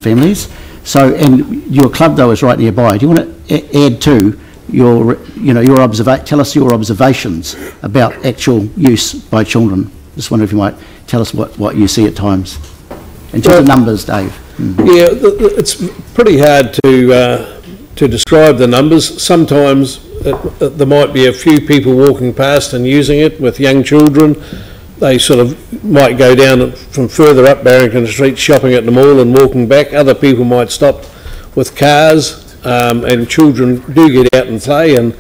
families. So, and your club though is right nearby. Do you want to add to your, tell us your observations about actual use by children? Just wonder if you might tell us what you see at times. In terms of numbers, Dave. Yeah, it's pretty hard to describe the numbers. Sometimes there might be a few people walking past and using it with young children. They sort of might go down from further up Barrington Street shopping at the mall and walking back. Other people might stop with cars, and children do get out and play. And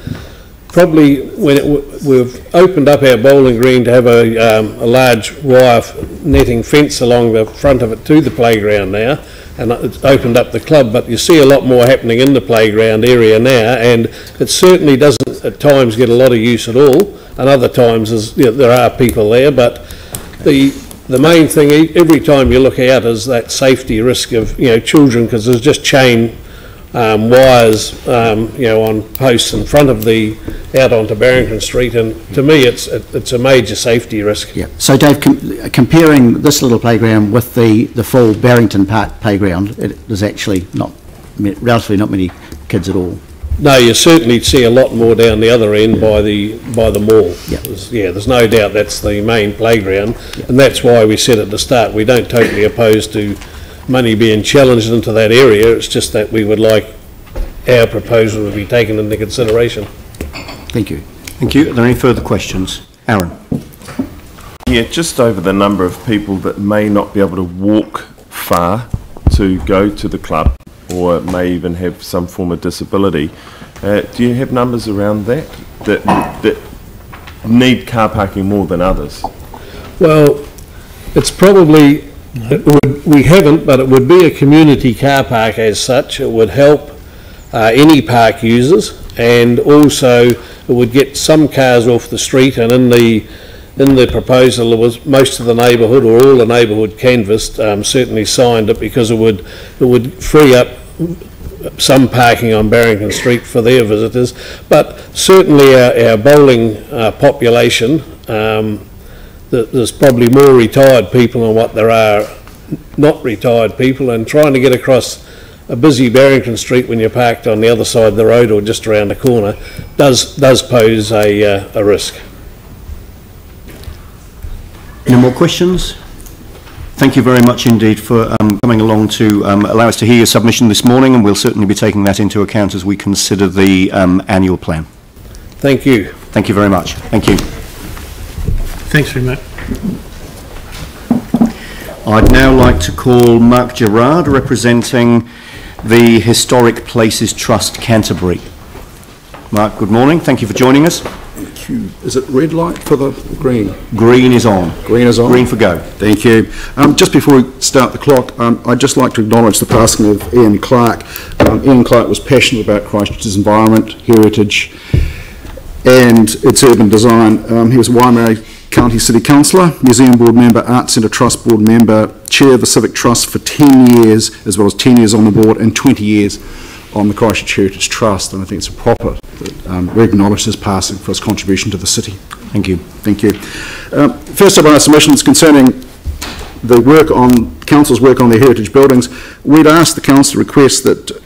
probably when we've opened up our bowling green to have a large wire netting fence along the front of it to the playground now, and it's opened up the club, but you see a lot more happening in the playground area now, and it certainly doesn't at times get a lot of use at all, and other times there are people there, but the main thing every time you look out is that safety risk of children, because there's just chain wires on posts in front of out onto Barrington Street, and to me it's a major safety risk. Yeah. So Dave, comparing this little playground with the full Barrington Park playground, there's actually relatively not many kids at all. No, you certainly see a lot more down the other end by the mall. Yeah. There's no doubt that's the main playground, and that's why we said at the start we don't totally oppose to money being challenged into that area. It's just that we would like our proposal to be taken into consideration. Thank you. Thank you. Are there any further questions? Aaron. Yeah, just over the number of people that may not be able to walk far to go to the club, or may even have some form of disability. Do you have numbers around that need car parking more than others? Well, it's probably, we haven't, but it would be a community car park as such. It would help any park users, and also it would get some cars off the street, and in the proposal there was most of the neighbourhood, or all the neighbourhood canvassed, certainly signed it, because it would free up some parking on Barrington Street for their visitors. But certainly our bowling population, there's probably more retired people than what there are not retired people, and trying to get across a busy Barrington Street when you're parked on the other side of the road or just around the corner does pose a risk. Any more questions? Thank you very much indeed for coming along to allow us to hear your submission this morning, and we'll certainly be taking that into account as we consider the annual plan. Thank you. Thank you very much. Thank you. Thanks very much. I'd now like to call Mark Gerard, representing the Historic Places Trust Canterbury. Mark, good morning. Thank you for joining us. Thank you. Is it red light for the green? Green is on. Green is on. Green for go. Thank you. Just before we start the clock, I'd just like to acknowledge the passing of Ian Clark. Ian Clark was passionate about Christchurch's environment, heritage and its urban design. He was a Waimea County City Councillor, Museum Board Member, Arts Centre Trust Board Member, Chair of the Civic Trust for 10 years, as well as 10 years on the board and 20 years on the Christchurch Heritage Trust, and I think it's proper that we acknowledge his passing for his contribution to the city. Thank you. Thank you. First up on our submissions concerning the work on council's work on their heritage buildings, we'd asked the council to request that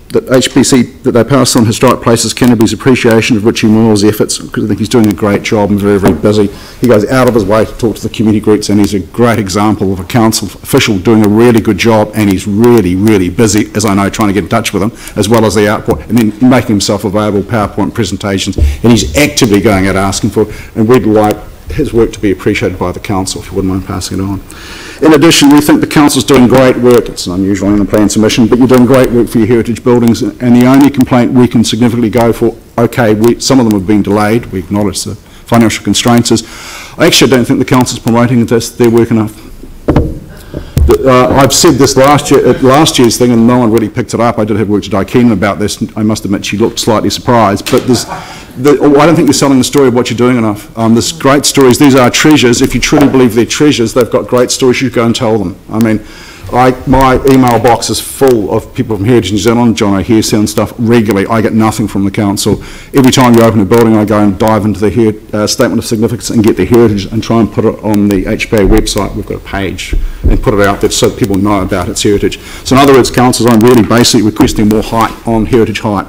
that HPC, that they pass on Historic Places Canterbury's appreciation of Richie Moore's efforts, because I think he's doing a great job and very, very busy. He goes out of his way to talk to the community groups, and he's a great example of a council official doing a really good job, and he's really, really busy, as I know, trying to get in touch with him, as well as the output, and then making himself available, PowerPoint presentations, and he's actively going out asking for it, and we'd like his work to be appreciated by the council, if you wouldn't mind passing it on. In addition, we think the council's doing great work. It's unusual in the plan submission, but you're doing great work for your heritage buildings, and the only complaint we can significantly go for, okay, some of them have been delayed, we acknowledge the financial constraints, is I actually don't think the council's promoting their work enough. I've said this last year at last year's thing, and no one really picked it up. I did have work to Daikina about this, and I must admit she looked slightly surprised, but I don't think you're selling the story of what you're doing enough. There's great stories. These are treasures. If you truly believe they're treasures, they've got great stories. You go and tell them. I mean, My email box is full of people from Heritage New Zealand, John O'Hare and stuff regularly. I get nothing from the council. Every time you open a building, I go and dive into the Statement of Significance and get the heritage and try and put it on the HPA website. We've got a page and put it out there so people know about its heritage. So in other words, councillors, I'm really basically requesting more height on heritage height.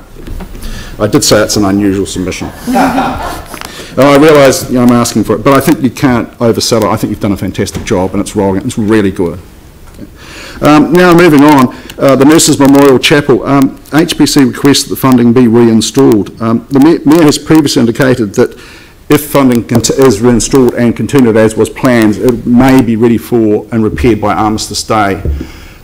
I did say it's an unusual submission. And I realise I'm asking for it, but I think you can't oversell it. I think you've done a fantastic job and it's rolling. It's really good. Now moving on, the Nurses Memorial Chapel. HPC requests that the funding be reinstalled. The Mayor has previously indicated that if funding is reinstalled and continued as was planned, it may be ready for and repaired by Armistice Day.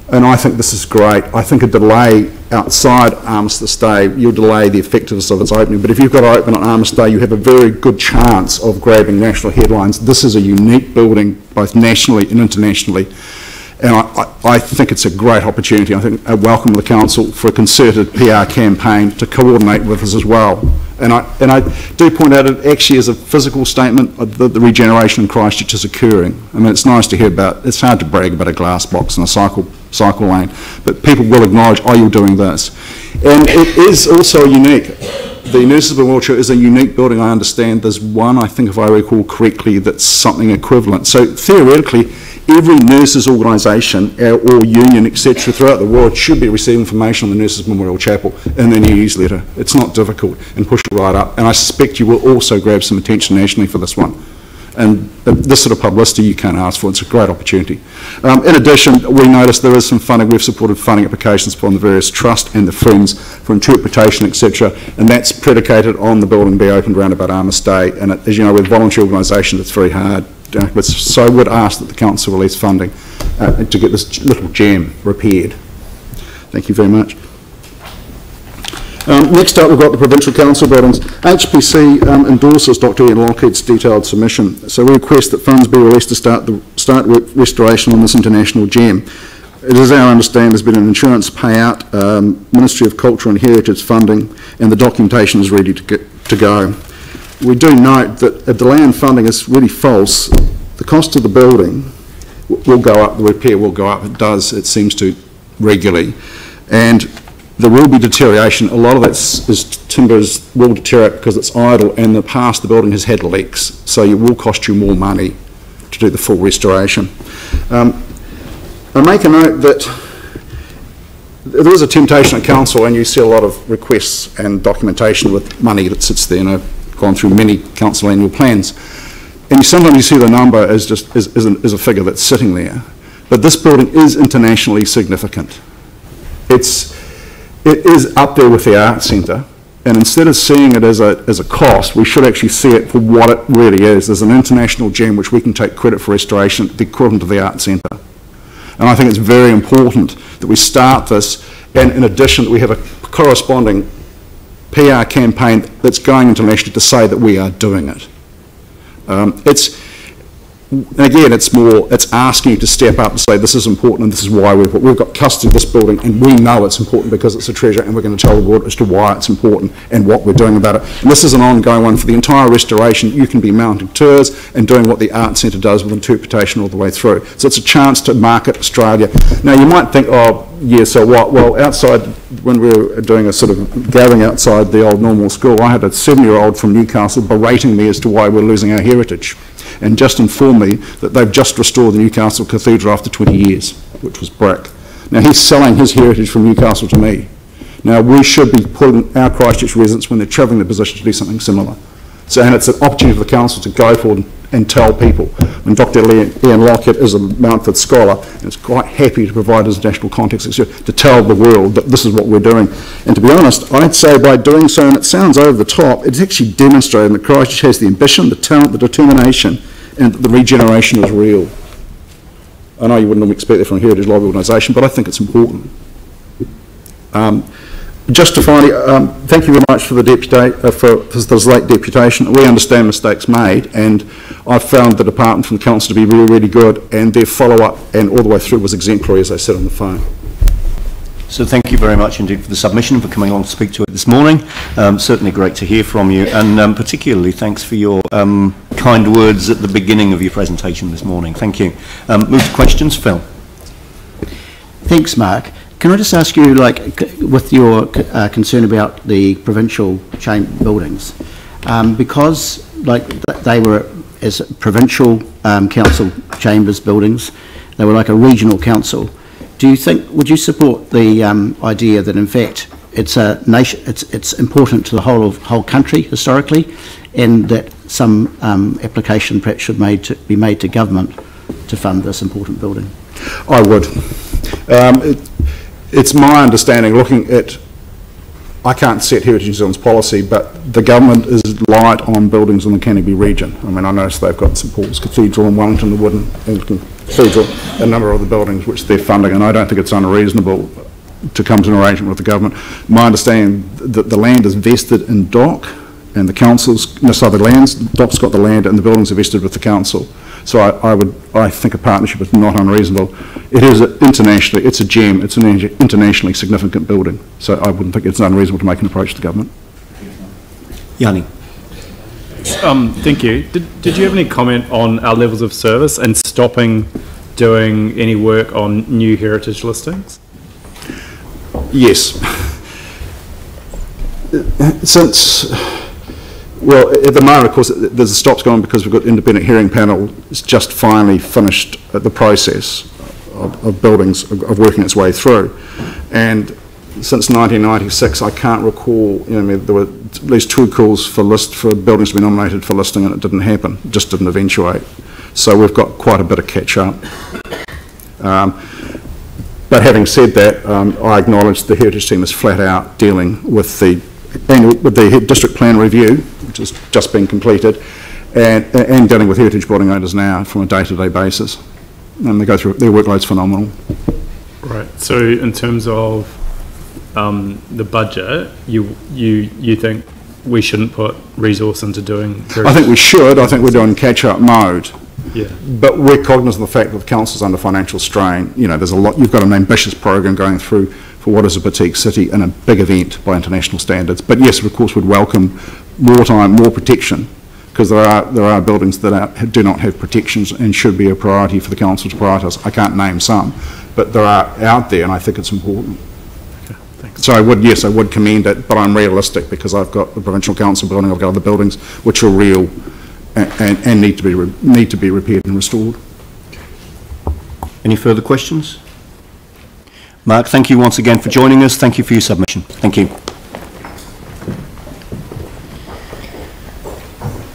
And I think this is great. I think a delay outside Armistice Day, you'll delay the effectiveness of its opening. But if you've got to open on Armistice Day, you have a very good chance of grabbing national headlines. This is a unique building, both nationally and internationally. And I think it's a great opportunity. I think I welcome the council for a concerted PR campaign to coordinate with us as well. And I do point out it actually is a physical statement of the regeneration in Christchurch is occurring. I mean, it's nice to hear about. It's hard to brag about a glass box and a cycle lane, but people will acknowledge, oh, you're doing this. And it is also unique. The Nurses Memorial Chapel is a unique building, I understand. There's one, I think if I recall correctly, that's something equivalent. So theoretically, every nurses organisation or union, etc., throughout the world should be receiving information on the Nurses Memorial Chapel in their newsletter. It's not difficult, and push it right up. And I suspect you will also grab some attention nationally for this one. And this sort of publicity you can't ask for. It's a great opportunity. In addition, we noticed there is some funding. We've supported funding applications from the various trust and the Friends for interpretation, etc. And that's predicated on the building being opened around about Armistice Day. And as you know, with voluntary organisations, it's very hard. So I would ask that the council release funding to get this little gem repaired. Thank you very much. Next up, we've got the Provincial Council buildings. HPC endorses Dr. Ian Lockheed's detailed submission. So we request that funds be released to start restoration on this international gem. It is our understanding there's been an insurance payout, Ministry of Culture and Heritage funding, and the documentation is ready to go. We do note that a delay in funding is really false. The cost of the building will go up, the repair will go up. It does, it seems to, regularly. And there will be deterioration. A lot of that timbers will deteriorate because it's idle, and in the past the building has had leaks, so it will cost you more money to do the full restoration. I make a note that there is a temptation at council, and you see a lot of requests and documentation with money that sits there, and I've gone through many council annual plans, and sometimes you see the number as just is a figure that's sitting there. But this building is internationally significant. It is up there with the Arts Centre, and instead of seeing it as a cost, we should actually see it for what it really is. There's an international gem which we can take credit for restoration, the equivalent of the Arts Centre. And I think it's very important that we start this, and in addition that we have a corresponding PR campaign that's going internationally to say that we are doing it. Again, it's asking you to step up and say this is important and this is why we've got custody of this building, and we know it's important because it's a treasure, and we're going to tell the world as to why it's important and what we're doing about it. And this is an ongoing one for the entire restoration. You can be mounting tours and doing what the Arts Centre does with interpretation all the way through. So it's a chance to market Australia. Now you might think, oh yeah, so what? Well, outside, when we were doing a sort of gathering outside the old normal school, I had a 7-year-old from Newcastle berating me as to why we're losing our heritage, and just informed me that they've just restored the Newcastle Cathedral after 20 years, which was brick. Now he's selling his heritage from Newcastle to me. Now we should be putting our Christchurch residents, when they're travelling, in the position to do something similar. So, and it's an opportunity for the council to go forward and tell people. And Dr. Ian Lockheed is a Mountford scholar, and is quite happy to provide his national context to tell the world that this is what we're doing. And to be honest, I'd say by doing so, and it sounds over the top, it's actually demonstrating that Christchurch has the ambition, the talent, the determination, and that the regeneration is real. I know you wouldn't expect that from a heritage lobby organisation, but I think it's important. Just to finally, thank you very much for the for this late deputation. We understand mistakes made, and I've found the department from the council to be really, really good, and their follow-up and all the way through was exemplary, as I said on the phone. So thank you very much indeed for the submission, for coming along to speak to it this morning. Certainly great to hear from you, and particularly thanks for your kind words at the beginning of your presentation this morning. Thank you. Move to questions. Phil. Thanks, Mark. Can I just ask you, like, with your concern about the provincial buildings, because, like, they were as provincial council chambers buildings, they were like a regional council. Would you support the idea that, in fact, it's a nation, it's important to the whole country historically, and that some application perhaps should be made to government to fund this important building? I would. It's my understanding, looking at, I can't set Heritage New Zealand's policy, but the government is light on buildings in the Canterbury region. I mean, I noticed they've got St Paul's Cathedral in Wellington, the wooden Anglican Cathedral, a number of the buildings which they're funding, and I don't think it's unreasonable to come to an arrangement with the government. My understanding that the land is vested in DOC, and the councils, no, sorry, DOC's got the land and the buildings are vested with the council. So I think a partnership is not unreasonable. It is internationally, it's a gem, it's an internationally significant building. So I wouldn't think it's unreasonable to make an approach to the government. Yanni. Thank you. Did you have any comment on our levels of service and stopping doing any work on new heritage listings? Yes. Since, well, at the moment, of course, there's a stop's gone because we've got independent hearing panel. It's just finally finished the process of buildings, of working its way through. And since 1996, I can't recall, you know, there were at least 2 calls for buildings to be nominated for listing, and it didn't happen, it just didn't eventuate. So we've got quite a bit of catch up. But having said that, I acknowledge the Heritage team is flat out dealing with the district plan review, which has just been completed, and dealing with heritage building owners now from a day-to-day basis. And they go through, their workload's phenomenal. Right, so in terms of the budget, you think we shouldn't put resource into doing heritage? I think we should. I think we're doing catch-up mode. Yeah. But we're cognizant of the fact that the council's under financial strain. You know, there's a lot, you've got an ambitious program going through for what is a boutique city and a big event by international standards. But yes, of course, we'd welcome more time, more protection, because there are buildings that do not have protections and should be a priority for the council to prioritise. I can't name some, but there are out there, and I think it's important. Okay, thanks. So I would commend it, but I'm realistic because I've got the provincial council building, I've got other buildings which are real and need to be repaired and restored. Any further questions? Mark, thank you once again for joining us. Thank you for your submission. Thank you.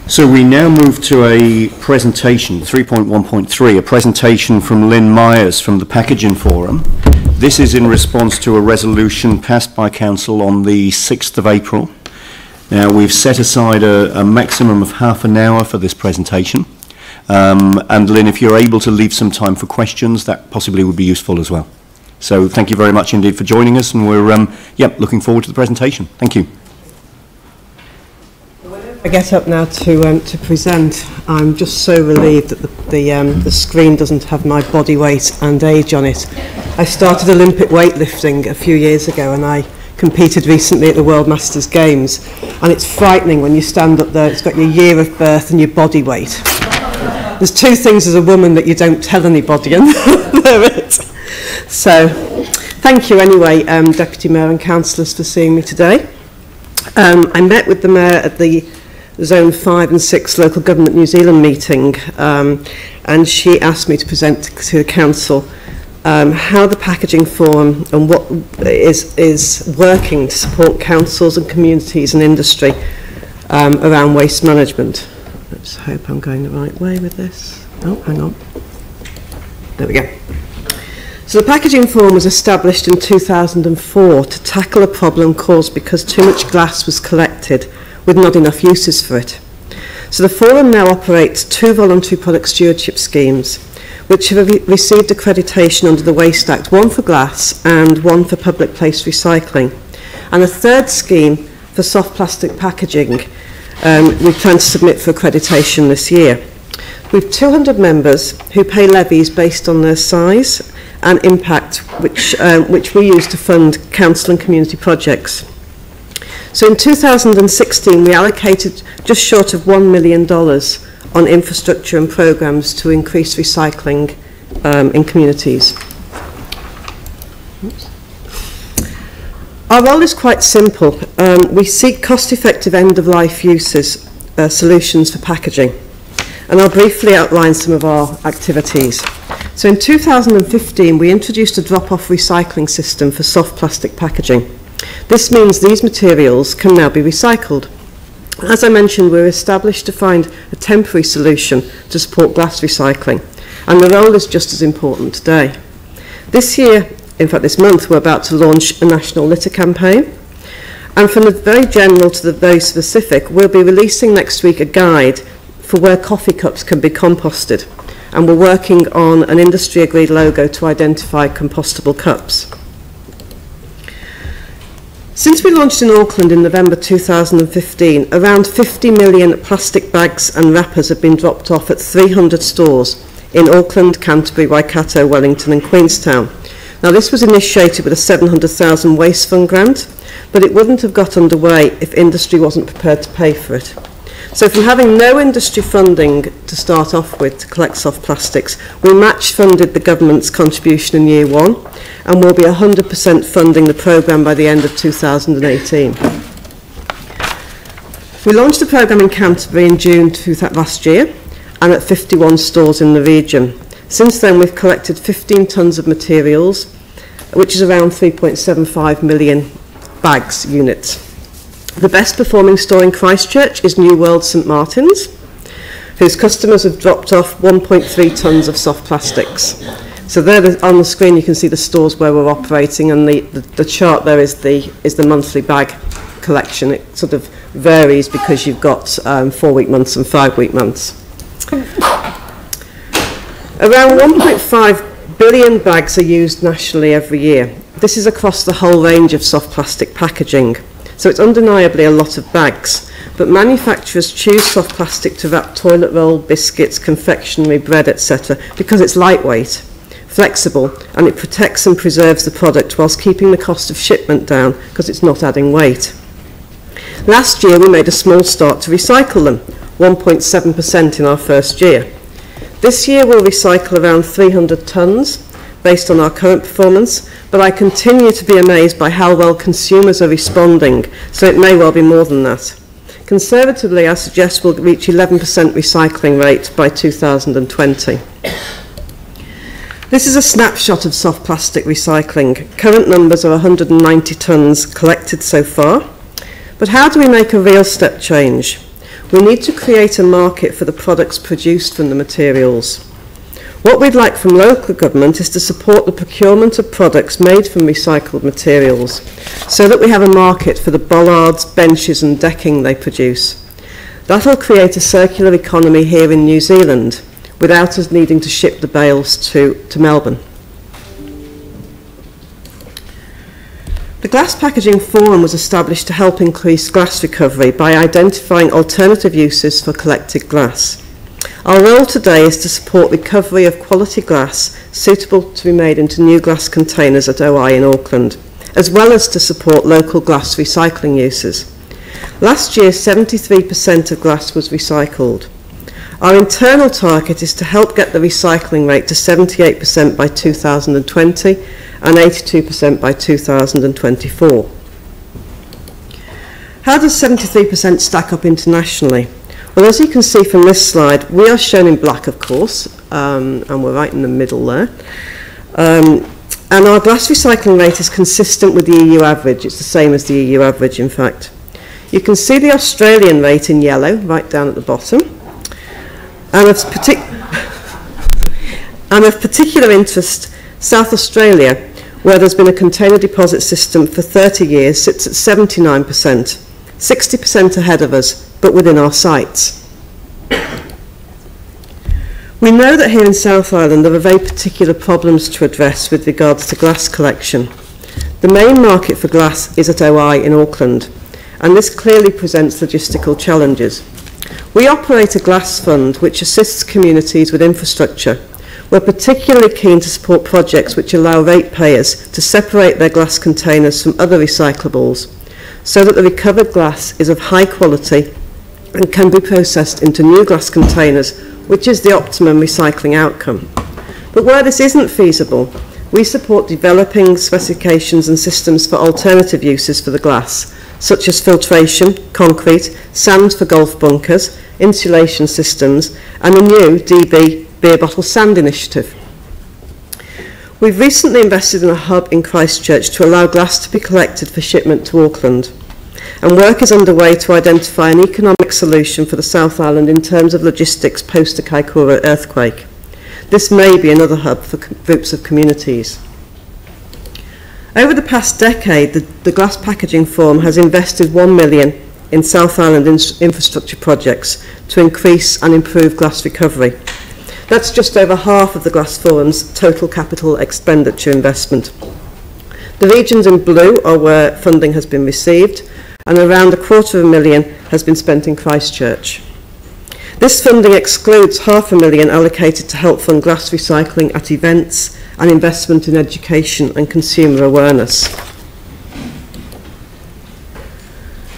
So we now move to a presentation, 3.1.3, a presentation from Lynn Myers from the Packaging Forum. This is in response to a resolution passed by Council on the 6th of April. Now, we've set aside a maximum of half an hour for this presentation. And Lynn, if you're able to leave some time for questions, that possibly would be useful as well. So thank you very much indeed for joining us, and we're looking forward to the presentation. Thank you. I get up now to present. I'm just so relieved that the screen doesn't have my body weight and age on it. I started Olympic weightlifting a few years ago, and I competed recently at the World Masters Games, and it's frightening when you stand up there. It's got your year of birth and your body weight. There's 2 things as a woman that you don't tell anybody, and they're it. So, thank you anyway, Deputy Mayor and Councillors, for seeing me today. I met with the Mayor at the Zone 5 and 6 Local Government New Zealand meeting, and she asked me to present to the Council how the Packaging Forum and what is working to support councils and communities and industry around waste management. Let's hope I'm going the right way with this. Oh, hang on. There we go. So the Packaging Forum was established in 2004 to tackle a problem caused because too much glass was collected with not enough uses for it. So the Forum now operates 2 voluntary product stewardship schemes which have received accreditation under the Waste Act, one for glass and one for public place recycling. And a 3rd scheme for soft plastic packaging we plan to submit for accreditation this year. We have 200 members who pay levies based on their size and impact, which we use to fund council and community projects. So in 2016, we allocated just short of $1 million on infrastructure and programs to increase recycling in communities. Our role is quite simple. We seek cost-effective end-of-life uses, solutions for packaging. And I'll briefly outline some of our activities. So in 2015, we introduced a drop-off recycling system for soft plastic packaging. This means these materials can now be recycled. As I mentioned, we're established to find a temporary solution to support glass recycling, and the role is just as important today. This year, in fact this month, we're about to launch a national litter campaign, and from the very general to the very specific, we'll be releasing next week a guide for where coffee cups can be composted, and we're working on an industry-agreed logo to identify compostable cups. Since we launched in Auckland in November 2015, around 50 million plastic bags and wrappers have been dropped off at 300 stores in Auckland, Canterbury, Waikato, Wellington and Queenstown. Now this was initiated with a 700,000 Waste Fund grant, but it wouldn't have got underway if industry wasn't prepared to pay for it. So from having no industry funding to start off with to collect soft plastics, we match funded the government's contribution in year one, and we'll be 100% funding the programme by the end of 2018. We launched the programme in Canterbury in June last year, and at 51 stores in the region. Since then, we've collected 15 tonnes of materials, which is around 3.75 million bags units. The best performing store in Christchurch is New World St Martin's, whose customers have dropped off 1.3 tonnes of soft plastics. So there on the screen you can see the stores where we're operating, and the chart there is the monthly bag collection. It sort of varies because you've got 4-week months and 5-week months. Around 1.5 billion bags are used nationally every year. This is across the whole range of soft plastic packaging. So it's undeniably a lot of bags, but manufacturers choose soft plastic to wrap toilet roll, biscuits, confectionery, bread, etc. because it's lightweight, flexible, and it protects and preserves the product whilst keeping the cost of shipment down because it's not adding weight. Last year we made a small start to recycle them, 1.7% in our first year. This year we'll recycle around 300 tonnes based on our current performance, but I continue to be amazed by how well consumers are responding, so it may well be more than that. Conservatively, I suggest we'll reach 11% recycling rate by 2020. This is a snapshot of soft plastic recycling. Current numbers are 190 tonnes collected so far, but how do we make a real step change? We need to create a market for the products produced from the materials. What we'd like from local government is to support the procurement of products made from recycled materials so that we have a market for the bollards, benches and decking they produce. That'll create a circular economy here in New Zealand without us needing to ship the bales to Melbourne. The Glass Packaging Forum was established to help increase glass recovery by identifying alternative uses for collected glass. Our role today is to support recovery of quality glass suitable to be made into new glass containers at OI in Auckland, as well as to support local glass recycling uses. Last year, 73% of glass was recycled. Our internal target is to help get the recycling rate to 78% by 2020 and 82% by 2024. How does 73% stack up internationally? Well, as you can see from this slide, we are shown in black, of course, and we're right in the middle there. And our glass recycling rate is consistent with the EU average. It's the same as the EU average, in fact. You can see the Australian rate in yellow, right down at the bottom. And of particular interest, South Australia, where there's been a container deposit system for 30 years, sits at 79%, 60% ahead of us, but within our sights. We know that here in South Island there are very particular problems to address with regards to glass collection. The main market for glass is at OI in Auckland, and this clearly presents logistical challenges. We operate a glass fund which assists communities with infrastructure. We're particularly keen to support projects which allow ratepayers to separate their glass containers from other recyclables, so that the recovered glass is of high quality and can be processed into new glass containers, which is the optimum recycling outcome. But where this isn't feasible, We support developing specifications and systems for alternative uses for the glass, such as filtration, concrete, sand for golf bunkers, insulation systems, and a new DB beer bottle sand initiative. We've recently invested in a hub in Christchurch to allow glass to be collected for shipment to Auckland, and work is underway to identify an economic solution for the South Island in terms of logistics post the Kaikoura earthquake. This may be another hub for groups of communities. Over the past decade, the Glass Packaging Forum has invested $1 million in South Island infrastructure projects to increase and improve glass recovery. That's just over half of the Glass Forum's total capital expenditure investment. The regions in blue are where funding has been received, and around $250,000 has been spent in Christchurch. This funding excludes $500,000 allocated to help fund glass recycling at events and investment in education and consumer awareness.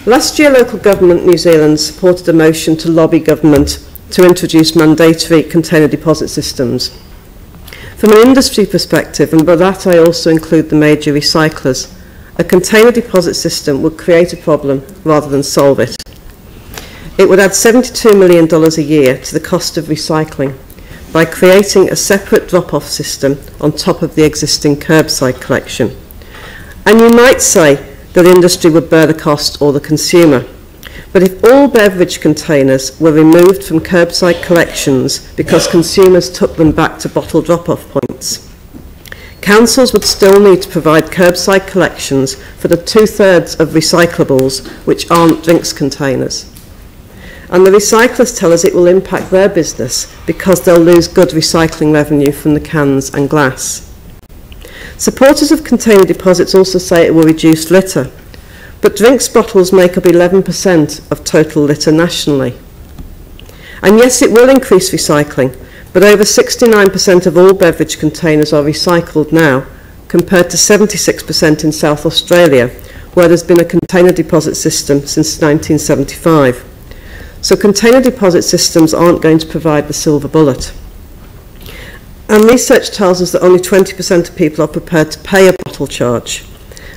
Last year, local government New Zealand supported a motion to lobby government to introduce mandatory container deposit systems. From an industry perspective, and by that I also include the major recyclers, a container deposit system would create a problem rather than solve it. It would add $72 million a year to the cost of recycling by creating a separate drop-off system on top of the existing curbside collection. And you might say that the industry would bear the cost or the consumer. But if all beverage containers were removed from curbside collections because consumers took them back to bottle drop-off points, councils would still need to provide curbside collections for the 2/3 of recyclables which aren't drinks containers. And the recyclers tell us it will impact their business because they'll lose good recycling revenue from the cans and glass. Supporters of container deposits also say it will reduce litter, but drinks bottles make up 11% of total litter nationally. And yes, it will increase recycling, but over 69% of all beverage containers are recycled now, compared to 76% in South Australia, where there's been a container deposit system since 1975. So container deposit systems aren't going to provide the silver bullet. And research tells us that only 20% of people are prepared to pay a bottle charge.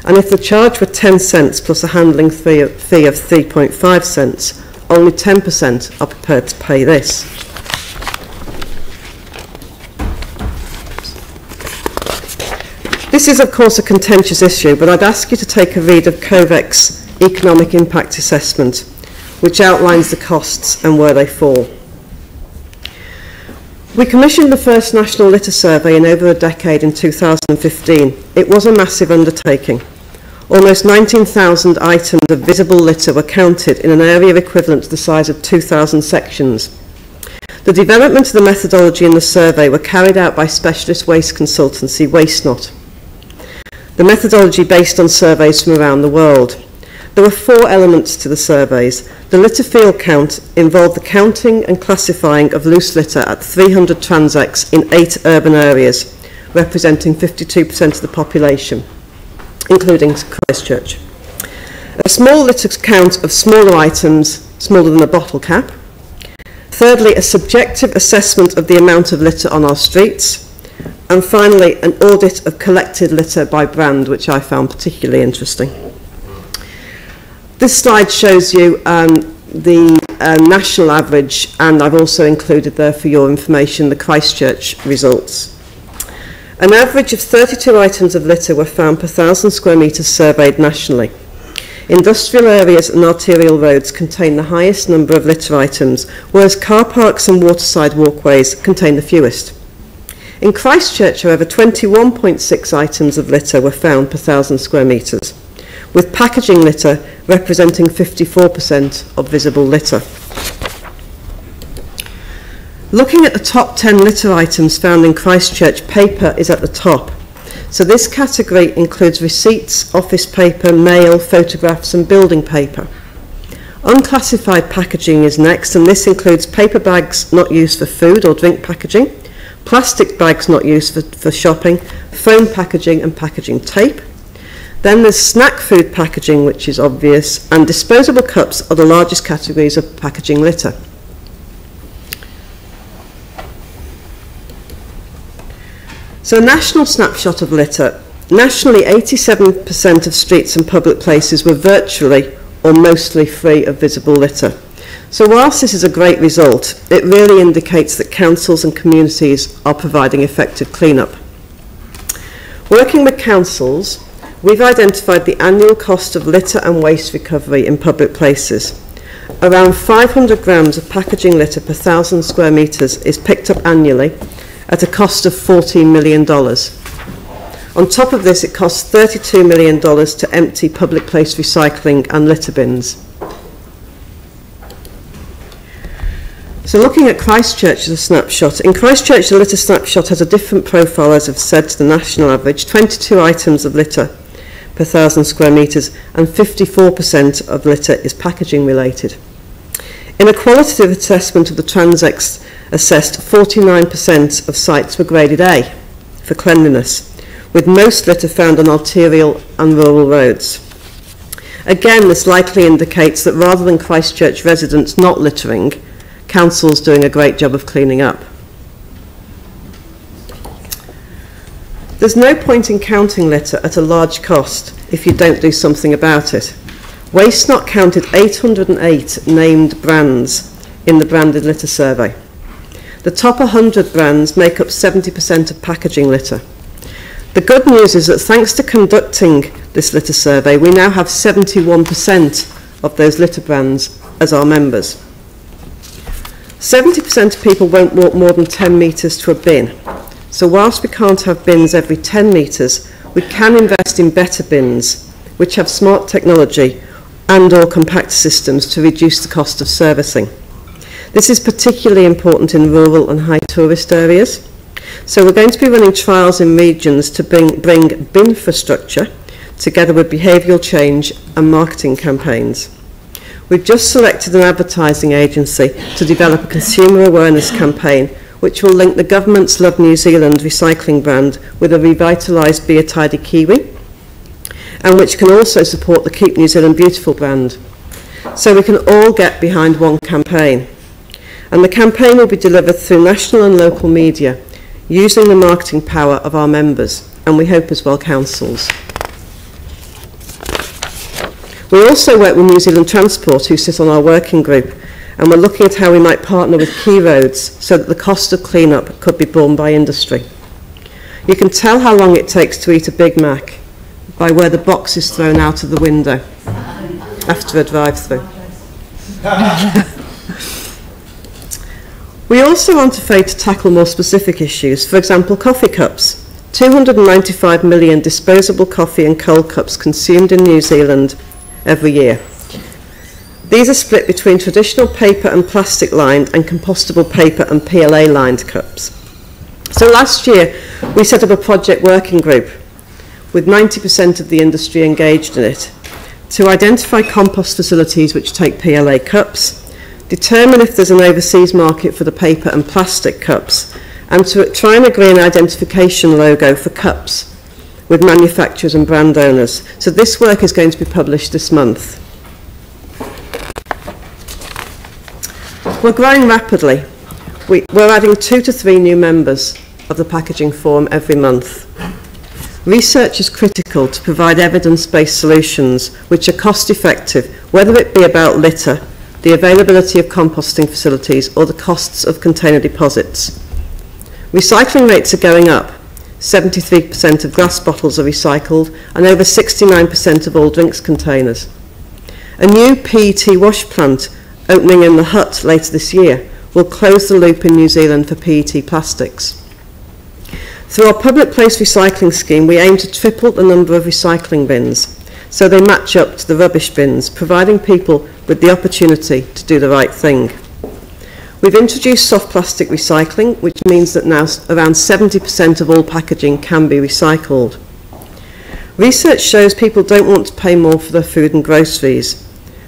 And if the charge were 10 cents plus a handling fee of 3.5 cents, only 10% are prepared to pay this. This is, of course, a contentious issue, but I'd ask you to take a read of COVEC's Economic Impact Assessment, which outlines the costs and where they fall. We commissioned the first national litter survey in over a decade in 2015. It was a massive undertaking. Almost 19,000 items of visible litter were counted in an area equivalent to the size of 2,000 sections. The development of the methodology in the survey were carried out by specialist waste consultancy WasteNot. The methodology based on surveys from around the world. There were 4 elements to the surveys. The litter field count involved the counting and classifying of loose litter at 300 transects in 8 urban areas, representing 52% of the population, including Christchurch. A small litter count of smaller items, smaller than a bottle cap. Thirdly, a subjective assessment of the amount of litter on our streets. And finally, an audit of collected litter by brand, which I found particularly interesting. This slide shows you the national average, and I've also included there for your information the Christchurch results. An average of 32 items of litter were found per 1,000 square metres surveyed nationally. Industrial areas and arterial roads contain the highest number of litter items, whereas car parks and waterside walkways contain the fewest. In Christchurch, however, 21.6 items of litter were found per 1,000 square metres, with packaging litter representing 54% of visible litter. Looking at the top 10 litter items found in Christchurch, paper is at the top. So this category includes receipts, office paper, mail, photographs and building paper. Unclassified packaging is next, and this includes paper bags not used for food or drink packaging, plastic bags not used for shopping, foam packaging and packaging tape. Then there's snack food packaging, which is obvious, and disposable cups are the largest categories of packaging litter. So a national snapshot of litter. Nationally, 87% of streets and public places were virtually or mostly free of visible litter. So whilst this is a great result, it really indicates that councils and communities are providing effective clean-up. Working with councils, we've identified the annual cost of litter and waste recovery in public places. Around 500 grams of packaging litter per 1,000 square metres is picked up annually at a cost of $14 million. On top of this, it costs $32 million to empty public place recycling and litter bins. So looking at Christchurch as a snapshot, in Christchurch the litter snapshot has a different profile, as I've said, to the national average, 22 items of litter per 1,000 square metres, and 54% of litter is packaging related. In a qualitative assessment of the Transex assessed, 49% of sites were graded A for cleanliness, with most litter found on arterial and rural roads. Again, this likely indicates that rather than Christchurch residents not littering, council's doing a great job of cleaning up. There's no point in counting litter at a large cost if you don't do something about it. Waste Not counted 808 named brands in the branded litter survey. The top 100 brands make up 70% of packaging litter. The good news is that thanks to conducting this litter survey, we now have 71% of those litter brands as our members. 70% of people won't walk more than 10 metres to a bin. So whilst we can't have bins every 10 metres, we can invest in better bins, which have smart technology and or compact systems to reduce the cost of servicing. This is particularly important in rural and high tourist areas. So we're going to be running trials in regions to bring bin infrastructure together with behavioural change and marketing campaigns. We've just selected an advertising agency to develop a consumer awareness campaign which will link the government's Love New Zealand recycling brand with a revitalised Be a Tidy Kiwi, and which can also support the Keep New Zealand Beautiful brand. So we can all get behind one campaign. And the campaign will be delivered through national and local media, using the marketing power of our members, and we hope as well councils. We also work with New Zealand Transport, who sit on our working group, and we're looking at how we might partner with key roads so that the cost of clean-up could be borne by industry. You can tell how long it takes to eat a Big Mac by where the box is thrown out of the window after a drive-through. We also want to tackle more specific issues, for example, coffee cups. 295 million disposable coffee and cold cups consumed in New Zealand every year. These are split between traditional paper and plastic lined and compostable paper and PLA lined cups. So last year we set up a project working group with 90% of the industry engaged in it to identify compost facilities which take PLA cups, determine if there's an overseas market for the paper and plastic cups, and to try and agree an identification logo for cups with manufacturers and brand owners. So this work is going to be published this month. We're growing rapidly. We're adding 2 to 3 new members of the Packaging Forum every month. Research is critical to provide evidence-based solutions which are cost-effective, whether it be about litter, the availability of composting facilities, or the costs of container deposits. Recycling rates are going up. 73% of glass bottles are recycled and over 69% of all drinks containers. A new PET wash plant opening in the Hut later this year will close the loop in New Zealand for PET plastics. Through our public place recycling scheme, we aim to triple the number of recycling bins so they match up to the rubbish bins, providing people with the opportunity to do the right thing. We've introduced soft plastic recycling, which means that now around 70% of all packaging can be recycled. Research shows people don't want to pay more for their food and groceries.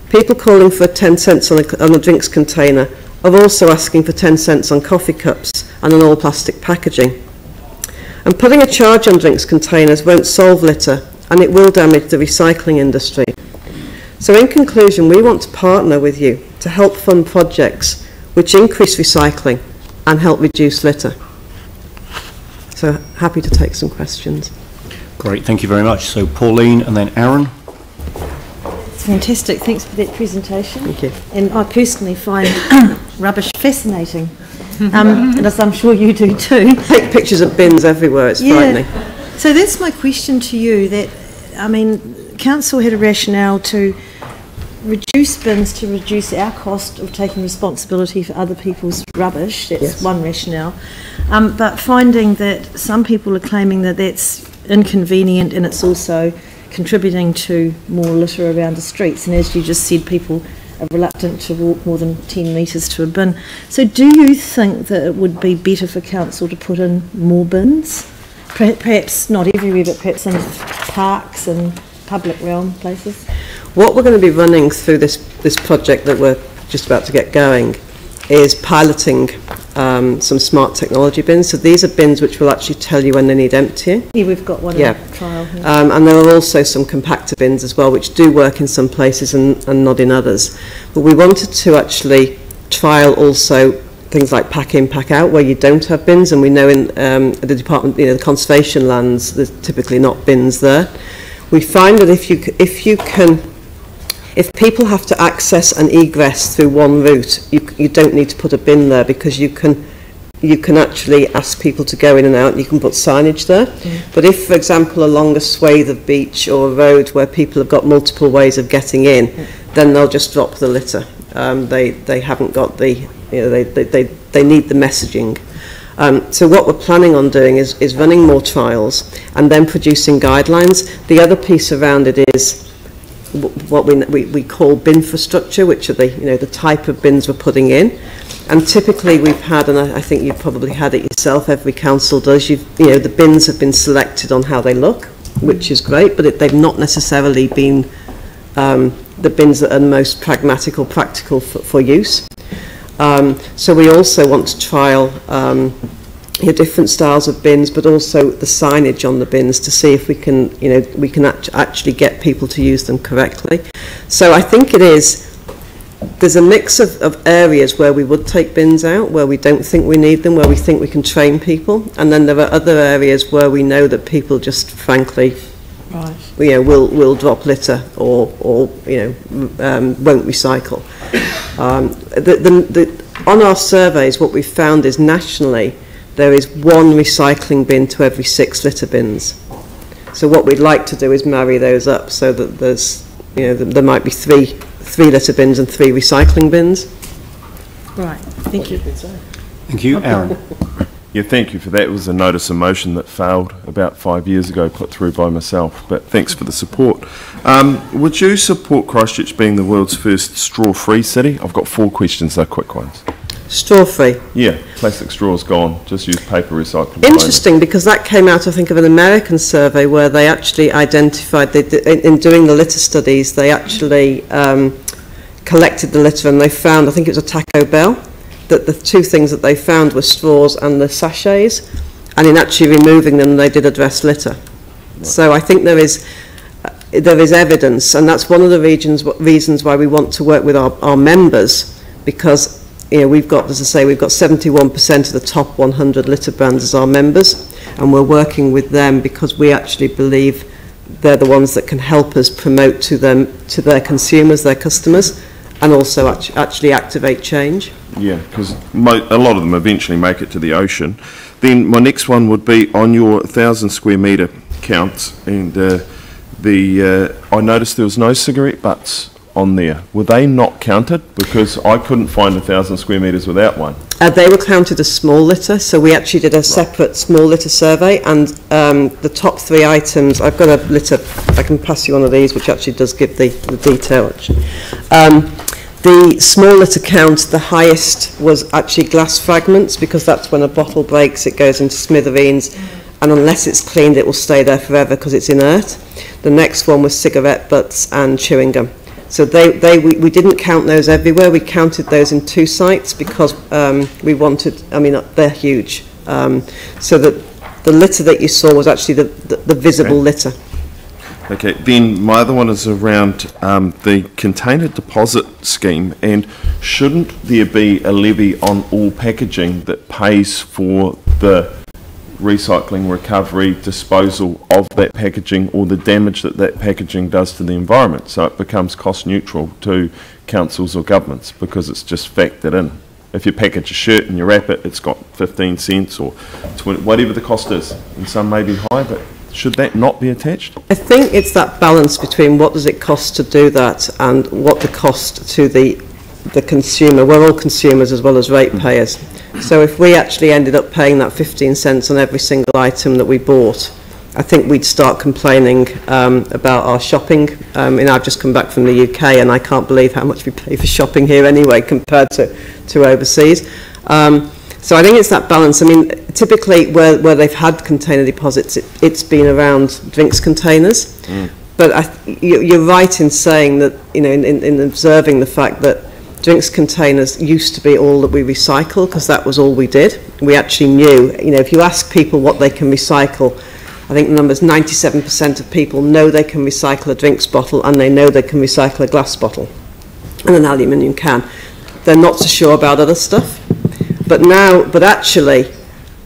People calling for 10 cents on a drinks container are also asking for 10 cents on coffee cups and on all plastic packaging. And putting a charge on drinks containers won't solve litter, and it will damage the recycling industry. So in conclusion, we want to partner with you to help fund projects which increase recycling and help reduce litter. So happy to take some questions. Great, thank you very much. So Pauline and then Aaron. It's fantastic. Thanks for that presentation. Thank you. And I personally find rubbish fascinating, and as I'm sure you do too. Take pictures of bins everywhere, it's frightening. So that's my question to you, that, I mean, council had a rationale to reduce bins to reduce our cost of taking responsibility for other people's rubbish. That's one rationale. But finding that some people are claiming that that's inconvenient and it's also contributing to more litter around the streets, and as you just said, people are reluctant to walk more than 10 metres to a bin. So do you think that it would be better for council to put in more bins? Perhaps not everywhere, but perhaps in parks and public realm places? What we're going to be running through this project that we're just about to get going is piloting some smart technology bins. So these are bins which will actually tell you when they need emptying. Yeah, we've got one in trial here. And there are also some compactor bins as well, which do work in some places and not in others. But we wanted to actually trial also things like pack in, pack out, where you don't have bins, and we know in the department, the conservation lands, there's typically not bins there. We find that if people have to access and egress through one route, you don't need to put a bin there, because you can actually ask people to go in and out, and you can put signage there. But if, for example, along a swathe of beach or a road where people have got multiple ways of getting in, then they'll just drop the litter. They haven't got the, they need the messaging. So what we're planning on doing is running more trials and then producing guidelines. The other piece around it is what we call bin infrastructure, which are the type of bins we're putting in. And typically we've had, and I think you've probably had it yourself, every council does, the bins have been selected on how they look, which is great, but they've not necessarily been the bins that are most pragmatic or practical for use. So we also want to trial different styles of bins, but also the signage on the bins to see if we can actually get people to use them correctly. So I think there's a mix of areas where we would take bins out, where we don't think we need them, where we think we can train people, and then there are other areas where we know that people just frankly will drop litter or won't recycle. On our surveys, what we've found is nationally there is one recycling bin to every 6 litter bins. So what we'd like to do is marry those up so that there might be three litter bins and 3 recycling bins. Right, thank you. Thank you, Aaron. Yeah, thank you for that. It was a notice of motion that failed about 5 years ago, put through by myself, but thanks for the support. Would you support Christchurch being the world's first straw-free city? I've got 4 questions, they're quick ones. Straw-free? Yeah, plastic straw's gone, just use paper recycling. Interesting, because that came out, I think, of an American survey where they actually identified, in doing the litter studies, they actually collected the litter and they found, I think it was a Taco Bell, that the 2 things that they found were straws and the sachets, and in actually removing them they did address litter. Right. So I think there is evidence, and that's one of the reasons why we want to work with our members, because we've got, as I say, we've got 71% of the top 100 litter brands as our members, and we're working with them because we actually believe they're the ones that can help us promote to their consumers, their customers, and also actually activate change. Yeah, because a lot of them eventually make it to the ocean. Then my next one would be on your 1,000 square metre counts, and I noticed there was no cigarette butts on there. Were they not counted? Because I couldn't find 1,000 square metres without one. They were counted as small litter, so we actually did a separate small litter survey, and the top 3 items, I've got a litter, I can pass you one of these, which actually does give the detail. Actually. The small litter count, the highest was actually glass fragments, because that's when a bottle breaks, it goes into smithereens, and unless it's cleaned, it will stay there forever because it's inert. The next one was cigarette butts and chewing gum. So we didn't count those everywhere. We counted those in 2 sites because we wanted, they're huge. So that the litter that you saw was actually the visible litter. Okay, then my other one is around the container deposit scheme, and shouldn't there be a levy on all packaging that pays for the recycling, recovery, disposal of that packaging, or the damage that that packaging does to the environment. So it becomes cost neutral to councils or governments because it's just factored in. If you package a shirt and you wrap it, it's got 15 cents or 20, whatever the cost is, and some may be high, but should that not be attached? I think it's that balance between what does it cost to do that and what the cost to the consumer. We're all consumers as well as ratepayers. So if we actually ended up paying that 15 cents on every single item that we bought, I think we'd start complaining about our shopping. I've just come back from the UK and I can't believe how much we pay for shopping here anyway compared to overseas. So I think it's that balance. I mean, typically where they've had container deposits, it's been around drinks containers. But you're right in saying that, you know, in observing the fact that drinks containers used to be all that we recycle, because that was all we did. We actually knew, you know, if you ask people what they can recycle, I think the number's 97% of people know they can recycle a drinks bottle and they know they can recycle a glass bottle and an aluminium can. They're not so sure about other stuff. But actually,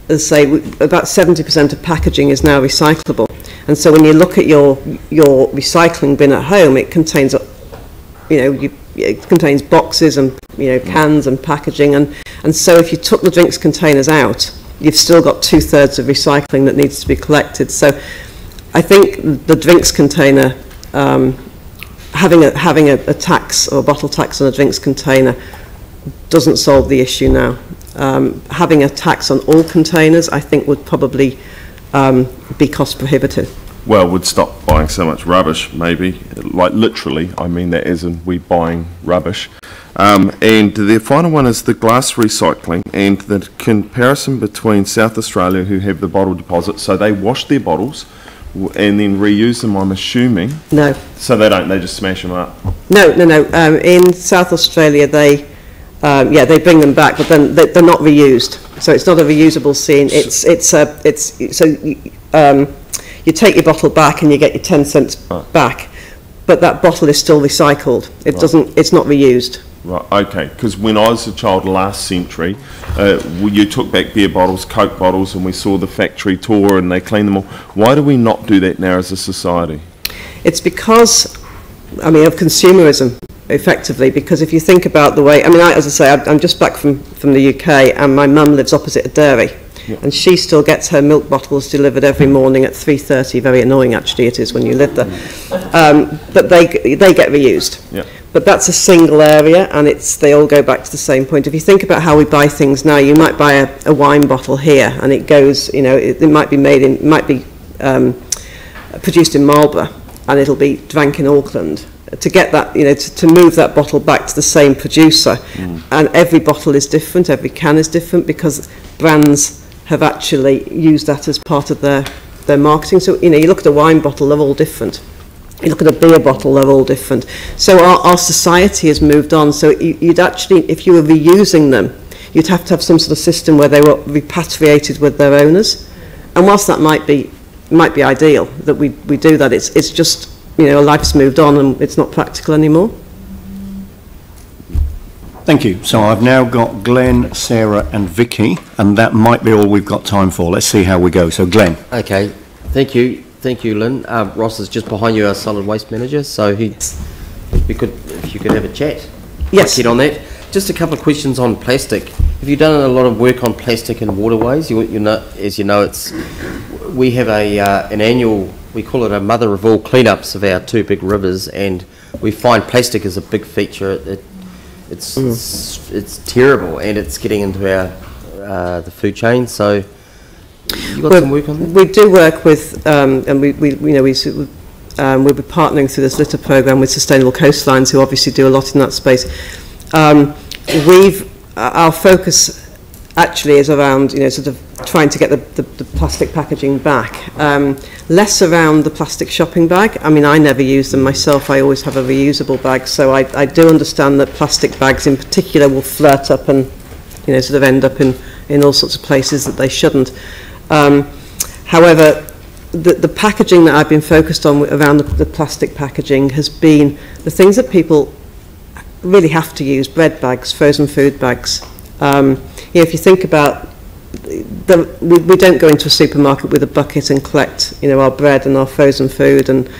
as I say, about 70% of packaging is now recyclable. And so when you look at your recycling bin at home, it contains, it contains boxes and, you know, cans and packaging. And so if you took the drinks containers out, you've still got 2/3 of recycling that needs to be collected. So I think the drinks container, having a tax or a bottle tax on a drinks container doesn't solve the issue now. Having a tax on all containers, I think, would probably be cost prohibitive. Well, would stop buying so much rubbish, maybe. Like literally, I mean that as in we buying rubbish. And the final one is the glass recycling and the comparison between South Australia, who have the bottle deposit, so they wash their bottles and then reuse them, I'm assuming. No. So they don't, they just smash them up? No. In South Australia, they bring them back, but then they're not reused. So it's not a reusable scene. You take your bottle back and you get your 10 cents back, but that bottle is still recycled. It doesn't. It's not reused. Right. Okay. Because when I was a child last century, you took back beer bottles, Coke bottles, and we saw the factory tour and they cleaned them all. Why do we not do that now as a society? It's because, I mean, of consumerism. Effectively, because if you think about the way, I mean, as I say, I'm just back from the UK, and my mum lives opposite a dairy, and she still gets her milk bottles delivered every morning at 3:30. Very annoying, actually, it is when you live there. But they get reused. Yeah. But that's a single area, and they all go back to the same point. If you think about how we buy things now, you might buy a wine bottle here, and it goes, you know, it might be produced in Marlborough, and it'll be drank in Auckland. To get that, you know, to move that bottle back to the same producer, and every bottle is different, every can is different, because brands have actually used that as part of their marketing. So, you know, you look at a wine bottle, they're all different. You look at a beer bottle, they're all different. So our society has moved on. So you'd actually, if you were reusing them, you'd have to have some sort of system where they were repatriated with their owners. And whilst that might be ideal that we do that, it's just, you know, life's moved on and it's not practical anymore. Thank you. So I've now got Glenn, Sarah and Vicky, and that might be all we've got time for. Let's see how we go. So Glenn. Okay, thank you, Lynn. Ross is just behind you, our solid waste manager, so if you could have a chat. Yes. Get on that. Just a couple of questions on plastic. Have you done a lot of work on plastic in waterways? You know, as you know, we have an annual, we call it a mother of all cleanups of our two big rivers, and we find plastic is a big feature. It's terrible, and it's getting into the food chain. So you got some work on that? We do work with, and we'll be partnering through this litter program with Sustainable Coastlines, who obviously do a lot in that space. Our focus actually is around, you know, sort of trying to get the plastic packaging back. Less around the plastic shopping bag. I mean, I never use them myself. I always have a reusable bag. So I do understand that plastic bags in particular will flirt up and, you know, sort of end up in all sorts of places that they shouldn't. However, the packaging that I've been focused on around the plastic packaging has been the things that people really have to use: bread bags, frozen food bags. You know, if you think about, we don't go into a supermarket with a bucket and collect, you know, our bread and our frozen food and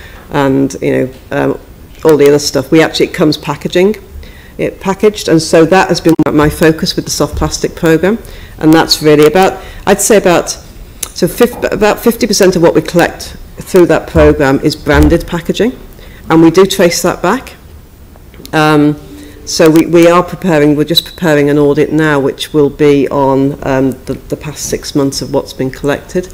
you know, all the other stuff. It comes packaged, and so that has been my focus with the soft plastic programme, and that's really about 50% of what we collect through that programme is branded packaging, and we do trace that back. So we're just preparing an audit now, which will be on the past 6 months of what's been collected.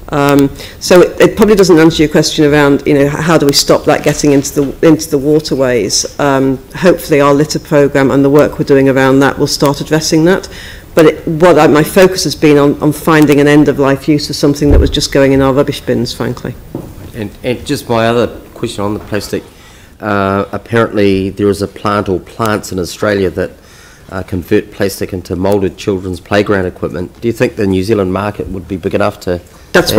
So it probably doesn't answer your question around, you know, how do we stop that getting into the waterways. Hopefully our litter programme and the work we're doing around that will start addressing that. But my focus has been on finding an end-of-life use of something that was just going in our rubbish bins, frankly. And just my other question on the plastic, apparently there is a plant or plants in Australia that convert plastic into moulded children's playground equipment. Do you think the New Zealand market would be big enough to That's the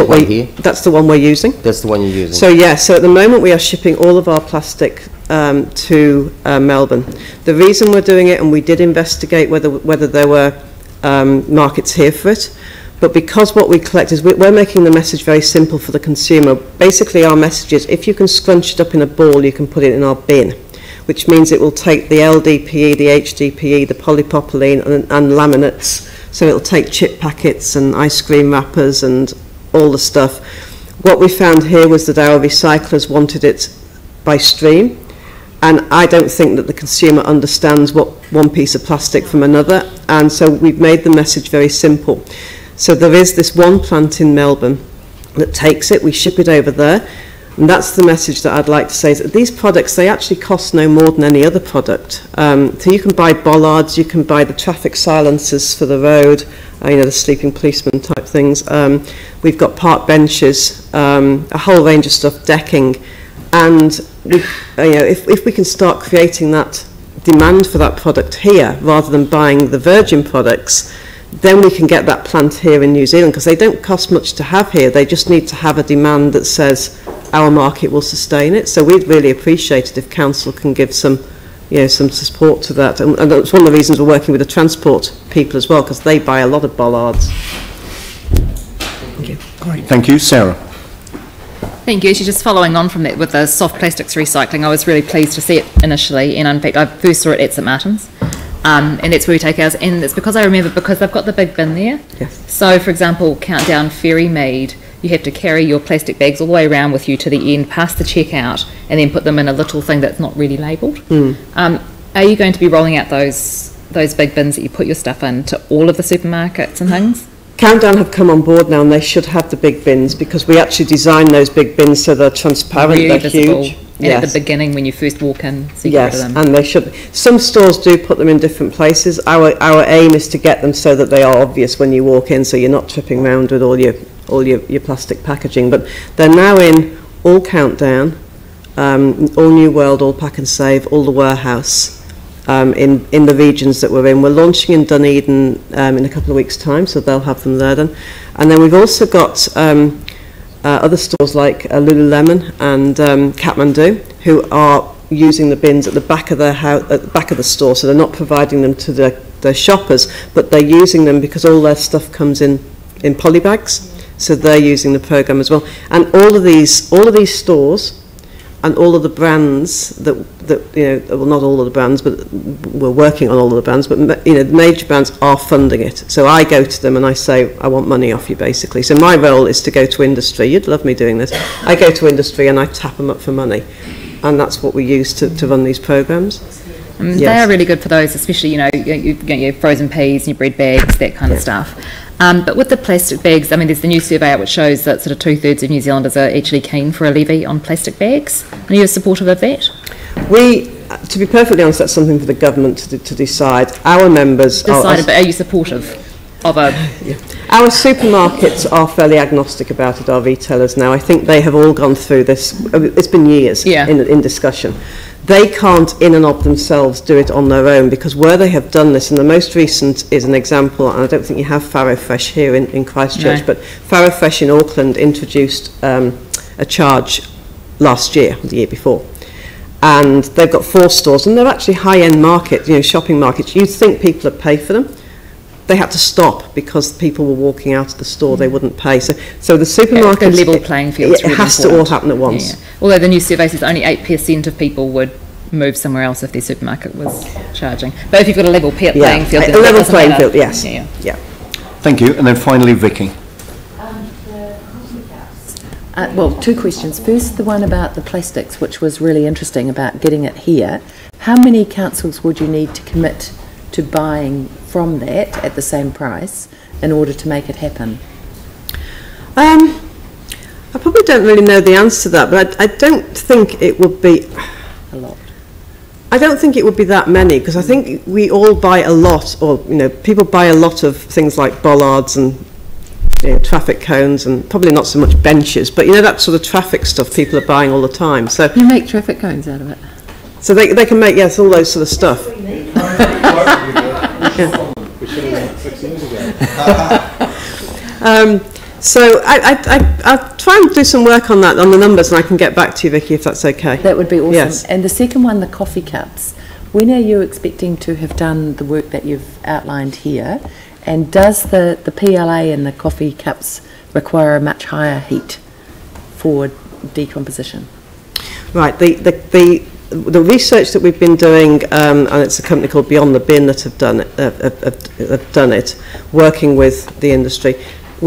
one we're using. That's the one you're using. So yeah, so at the moment we are shipping all of our plastic to Melbourne. The reason we're doing it, and we did investigate whether there were markets here for it, but because what we collect is we're making the message very simple for the consumer. Basically our message is, if you can scrunch it up in a ball, you can put it in our bin, which means it will take the LDPE, the HDPE, the polypropylene and laminates, so it'll take chip packets and ice cream wrappers and all the stuff. What we found here was that our recyclers wanted it by stream, and I don't think that the consumer understands what one piece of plastic from another, and so we've made the message very simple. So there is this one plant in Melbourne that takes it, we ship it over there, and that's the message that I'd like to say, is that these products, they actually cost no more than any other product. So you can buy bollards, you can buy the traffic silencers for the road, you know, the sleeping policeman type things. We've got park benches, a whole range of stuff, decking, and you know, if we can start creating that demand for that product here rather than buying the virgin products, then we can get that plant here in New Zealand, because they don't cost much to have here. They just need to have a demand that says our market will sustain it. So we'd really appreciate it if council can give some, you know, some support to that. And that's one of the reasons we're working with the transport people as well, because they buy a lot of bollards. Thank you. Great, thank you. Sarah. Thank you. Actually, just following on from that with the soft plastics recycling, I was really pleased to see it initially, and in fact I first saw it at St Martin's. And that's where we take ours, and it's because I remember, because they've got the big bin there. Yes. So, for example, Countdown Ferry Mead, you have to carry your plastic bags all the way around with you to the end, past the checkout, and then put them in a little thing that's not really labelled. Are you going to be rolling out those big bins that you put your stuff in to all of the supermarkets and things? Countdown have come on board now, and they should have the big bins, because we actually designed those big bins so they're transparent, really they're visible. Huge. And yes. At the beginning when you first walk in, so you yes, get rid of them. And they should. Some stores do put them in different places. Our aim is to get them so that they are obvious when you walk in, so you're not tripping around with all your plastic packaging. But they're now in all Countdown, all New World, all Pack and Save, all the Warehouse, in the regions that we're in. We're launching in Dunedin in a couple of weeks' time, so they'll have them there then. And then we've also got other stores like Lululemon and Kathmandu, who are using the bins at the back of their house, at the back of the store, so they're not providing them to their shoppers, but they're using them because all their stuff comes in polybags, so they're using the program as well. And all of these stores and all of the brands that you know, well, not all of the brands, but we're working on all of the brands, but you know, the major brands are funding it. So I go to them and I say, I want money off you, basically. So my role is to go to industry. You'd love me doing this. I go to industry and I tap them up for money, and that's what we use to run these programs. Yes. They are really good for those, especially, you know, your frozen peas, your bread bags, that kind of stuff. But with the plastic bags, I mean, there's the new survey out which shows that sort of 2/3 of New Zealanders are actually keen for a levy on plastic bags. Are you supportive of that? To be perfectly honest, that's something for the government to decide. Our members... But are you supportive of a... Yeah. Our supermarkets are fairly agnostic about it, our retailers now. I think they have all gone through this. It's been years in discussion. They can't, in and of themselves, do it on their own, because where they have done this, and the most recent is an example, and I don't think you have Farrow Fresh here in Christchurch, but Farrow Fresh in Auckland introduced a charge last year, the year before. And they've got 4 stores, and they're actually high-end markets, you know, shopping markets. You'd think people would pay for them, they had to stop because people were walking out of the store, they wouldn't pay. So the supermarket... The level playing field is really important. It has to all happen at once. Yeah. Although the new survey says only 8% of people would move somewhere else if their supermarket was charging. But if you've got a level playing field... A level playing field, yes. Yeah. Thank you. And then finally, Vicky. Well, two questions. First, the one about the plastics, which was really interesting about getting it here. How many councils would you need to commit to buying from that at the same price in order to make it happen? I probably don't really know the answer to that, but I don't think it would be... A lot. I don't think it would be that many, because I think we all buy a lot, or, people buy a lot of things like bollards and traffic cones, and probably not so much benches, but that sort of traffic stuff people are buying all the time. So you make traffic cones out of it. So they can make all those sort of stuff. So I'll try and do some work on that, on the numbers, and I can get back to you, Vicky, if that's okay. That would be awesome. Yes. And the second one, the coffee cups. When are you expecting to have done the work that you've outlined here? And does the PLA in the coffee cups require a much higher heat for decomposition? Right. The research that we've been doing, and it's a company called Beyond the Bin that have done it, working with the industry.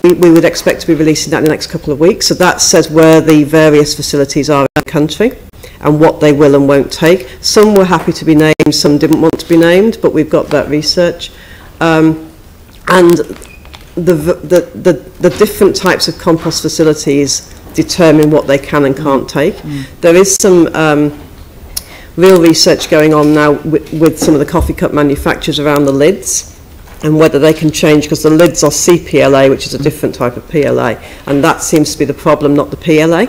We would expect to be releasing that in the next couple of weeks. So that says where the various facilities are in the country and what they will and won't take. Some were happy to be named, some didn't want to be named, but we've got that research. And the different types of compost facilities determine what they can and can't take. There is some real research going on now with some of the coffee cup manufacturers around the lids and whether they can change, because the lids are CPLA, which is a different type of PLA, and that seems to be the problem, not the PLA.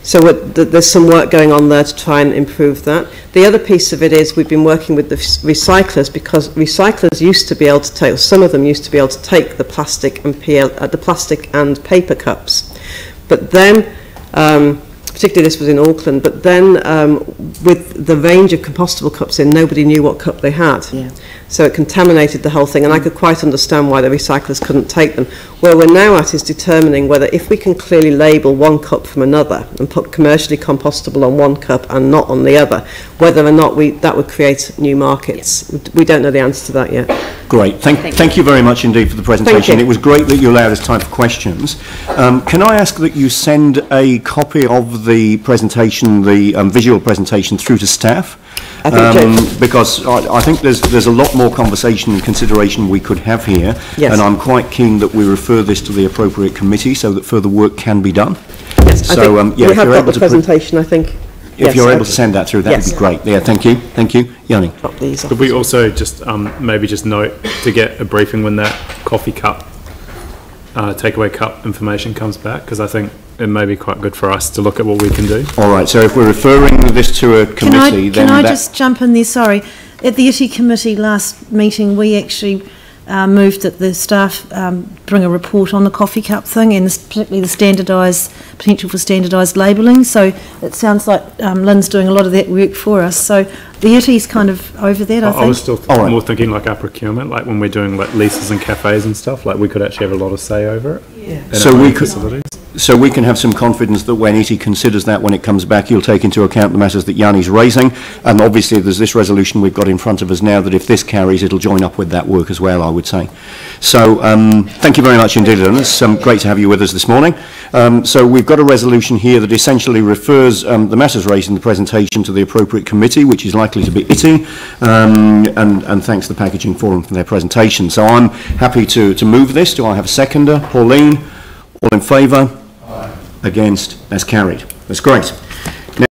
So there's some work going on there to try and improve that. The other piece of it is we've been working with the recyclers, because recyclers used to be able to take, or some of them used to be able to take the plastic and paper cups. But then, particularly this was in Auckland, but then with the range of compostable cups in, nobody knew what cup they had. Yeah. So it contaminated the whole thing, and I could quite understand why the recyclers couldn't take them. Where we're now at is determining whether, if we can clearly label one cup from another and put commercially compostable on one cup and not on the other, whether or not that would create new markets. Yeah. We don't know the answer to that yet. Great. Thank you very much indeed for the presentation. It was great that you allowed us time for questions. Can I ask that you send a copy of the presentation, the visual presentation, through to staff? Because I think there's a lot more conversation and consideration we could have here, yes. And I'm quite keen that we refer this to the appropriate committee so that further work can be done. Yes, so we have got the presentation, I think. If you're able to send that through, that would be great. Yeah, thank you. Yanni. Could we also just maybe just note to get a briefing when that coffee cup, takeaway cup information comes back, because I think it may be quite good for us to look at what we can do. All right, so if we're referring this to a committee, Can I just jump in there? Sorry. At the ITI committee last meeting, we actually moved that the staff bring a report on the coffee cup thing, and particularly the potential for standardised labelling. So it sounds like Lynn's doing a lot of that work for us. So the ITI's kind of over that, I think. I was still more thinking like our procurement, like when we're doing like leases and cafes and stuff, like we could actually have a lot of say over it. Yeah. So we can have some confidence that when ITI considers that, when it comes back, you'll take into account the matters that Yanni's raising. And obviously there's this resolution we've got in front of us now that if this carries, it'll join up with that work as well, I would say. So thank you very much indeed, Lynn. It's great to have you with us this morning. So we've got a resolution here that essentially refers the matters raised in the presentation to the appropriate committee, which is likely to be ITI, and thanks to the Packaging Forum for their presentation. So I'm happy to move this. Do I have a seconder? Pauline? All in favour? Aye. Against? That's carried. That's great.